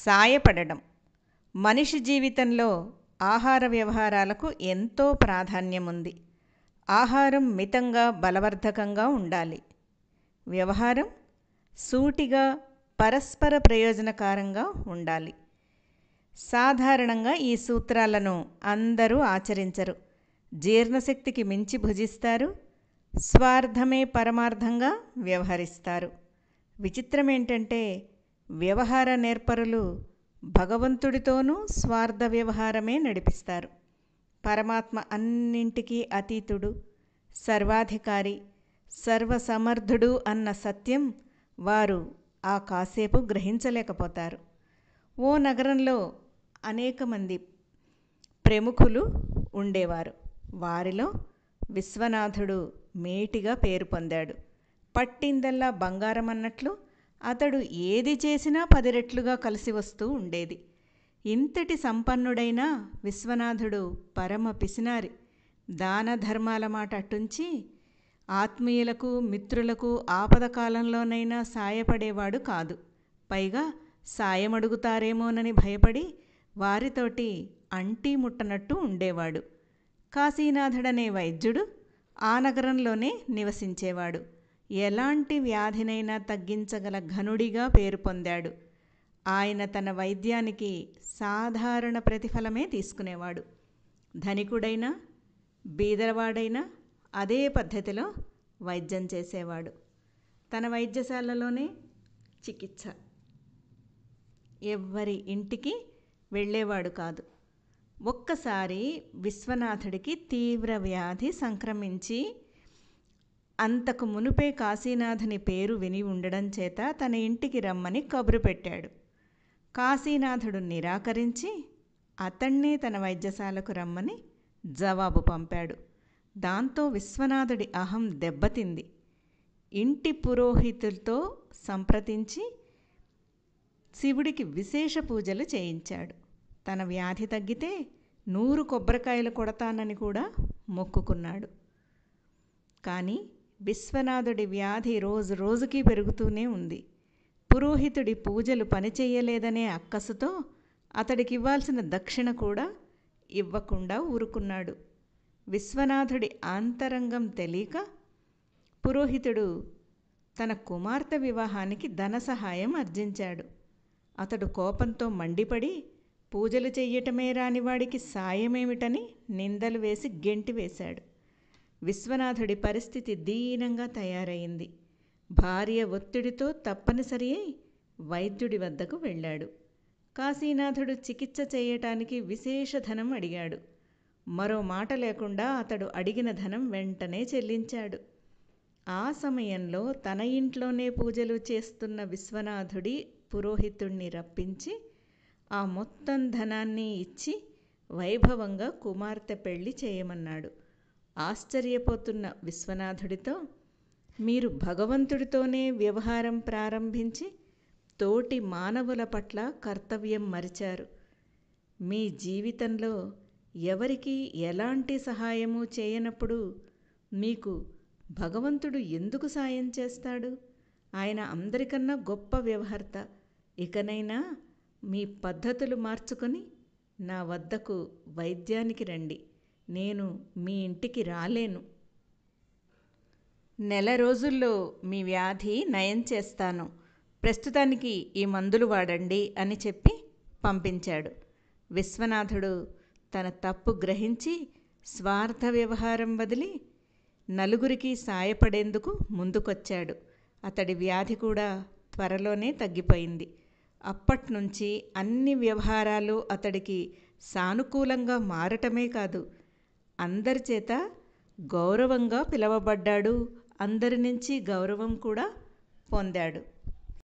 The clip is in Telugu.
సాయపడడం. మనిషి జీవితంలో ఆహార వ్యవహారాలకు ఎంతో ప్రాధాన్యం ఉంది. ఆహారం మితంగా బలవర్ధకంగా ఉండాలి. వ్యవహారం సూటిగా పరస్పర ప్రయోజనకారంగా ఉండాలి. సాధారణంగా ఈ సూత్రాలను అందరూ ఆచరించరు. జీర్ణశక్తికి మించి భుజిస్తారు. స్వార్థమే పరమార్థంగా వ్యవహరిస్తారు. విచిత్రమేంటంటే వ్యవహార నేర్పరులు భగవంతుడితోనూ స్వార్థ వ్యవహారమే నడిపిస్తారు. పరమాత్మ అన్నింటికీ అతీతుడు, సర్వాధికారి, సర్వసమర్థుడు అన్న సత్యం వారు ఆ కాసేపు గ్రహించలేకపోతారు. ఓ నగరంలో అనేక మంది ప్రముఖులు ఉండేవారు. వారిలో విశ్వనాథుడు మేటిగా పేరు పొందాడు. పట్టిందల్లా బంగారం అన్నట్లు అతడు ఏది చేసినా 10 రెట్లుగా కలిసి వస్తూ ఉండేది. ఇంతటి సంపన్నుడైన విశ్వనాథుడు పరమ పిసినారి. దాన ధర్మాల మాట అటుంచి ఆత్మీయులకు మిత్రులకు ఆపద కాలంలోనైనా సాయపడేవాడు కాదు. పైగా సాయమడుగుతారేమోనని భయపడి వారితోటి అంటీ ముట్టనట్టు ఉండేవాడు. కాశీనాథుడనే వైద్యుడు ఆ నగరంలోనే నివసించేవాడు. ఎలాంటి వ్యాధినైనా తగ్గించగల ఘనుడిగా పేరు పొందాడు. ఆయన తన వైద్యానికి సాధారణ ప్రతిఫలమే తీసుకునేవాడు. ధనికుడైనా బీదవాడైనా అదే పద్ధతిలో వైద్యం చేసేవాడు. తన వైద్యశాలలోనే చికిత్స. ఎవ్వరి ఇంటికి వెళ్ళేవాడు కాదు. ఒక్కసారి విశ్వనాథుడికి తీవ్ర వ్యాధి సంక్రమించి అంతకు మునుపే కాశీనాథుని పేరు విని ఉండడం చేత తన ఇంటికి రమ్మని కబురు పెట్టాడు. కాశీనాథుడు నిరాకరించి అతన్నే తన వైద్యశాలకు రమ్మని జవాబు పంపాడు. దాంతో విశ్వనాథుడి అహం దెబ్బతింది. ఇంటి పురోహితులతో సంప్రదించి శివుడికి విశేష పూజలు చేయించాడు. తన వ్యాధి తగ్గితే 100 కొబ్బరికాయలు కొడతానని కూడా మొక్కుకున్నాడు. కానీ విశ్వనాథుడి వ్యాధి రోజు రోజుకి పెరుగుతూనే ఉంది. పురోహితుడి పూజలు పనిచేయలేదనే అక్కసుతో అతడికి ఇవ్వాల్సిన దక్షిణ కూడా ఇవ్వకుండా ఊరుకున్నాడు. విశ్వనాథుడి ఆంతరంగం తెలియక పురోహితుడు తన కుమార్తె వివాహానికి ధన సహాయం అర్జించాడు. అతడు కోపంతో మండిపడి పూజలు చెయ్యటమే రానివాడికి సాయమేమిటని నిందలు వేసి గెంటివేశాడు. విశ్వనాథుడి పరిస్థితి దీనంగా తయారైంది. భార్య ఒత్తిడితో తప్పనిసరి అయి వైద్యుడి వద్దకు వెళ్ళాడు. కాశీనాథుడు చికిత్స చేయటానికి విశేష ధనం అడిగాడు. మరో మాట లేకుండా అతడు అడిగిన ధనం వెంటనే చెల్లించాడు. ఆ సమయంలో తన ఇంట్లోనే పూజలు చేస్తున్న విశ్వనాథుడి పురోహితుణ్ణి రప్పించి ఆ మొత్తం ధనాన్ని ఇచ్చి వైభవంగా కుమార్తె పెళ్లి చేయమన్నాడు. ఆశ్చర్యపోతున్న విశ్వనాథుడితో, మీరు భగవంతుడితోనే వ్యవహారం ప్రారంభించి తోటి మానవుల పట్ల కర్తవ్యం మరిచారు. మీ జీవితంలో ఎవరికి ఎలాంటి సహాయము చేయనప్పుడు మీకు భగవంతుడు ఎందుకు సాయం చేస్తాడు? ఆయన అందరికన్నా గొప్ప వ్యవహర్త. ఇకనైనా మీ పద్ధతులు మార్చుకొని నా వద్దకు వైద్యానికి రండి. నేను మీ ఇంటికి రాలేను. నెల రోజుల్లో మీ వ్యాధి నయం చేస్తాను. ప్రస్తుతానికి ఈ మందులు వాడండి అని చెప్పి పంపించాడు. విశ్వనాథుడు తన తప్పు గ్రహించి స్వార్థ వ్యవహారం వదిలి నలుగురికి సాయపడేందుకు ముందుకొచ్చాడు. అతడి వ్యాధి కూడా త్వరలోనే తగ్గిపోయింది. అప్పట్నుంచి అన్ని వ్యవహారాలు అతడికి సానుకూలంగా మారటమే కాదు, అందరి చేత గౌరవంగా పిలవబడ్డాడు. అందరి నుంచి గౌరవం కూడా పొందాడు.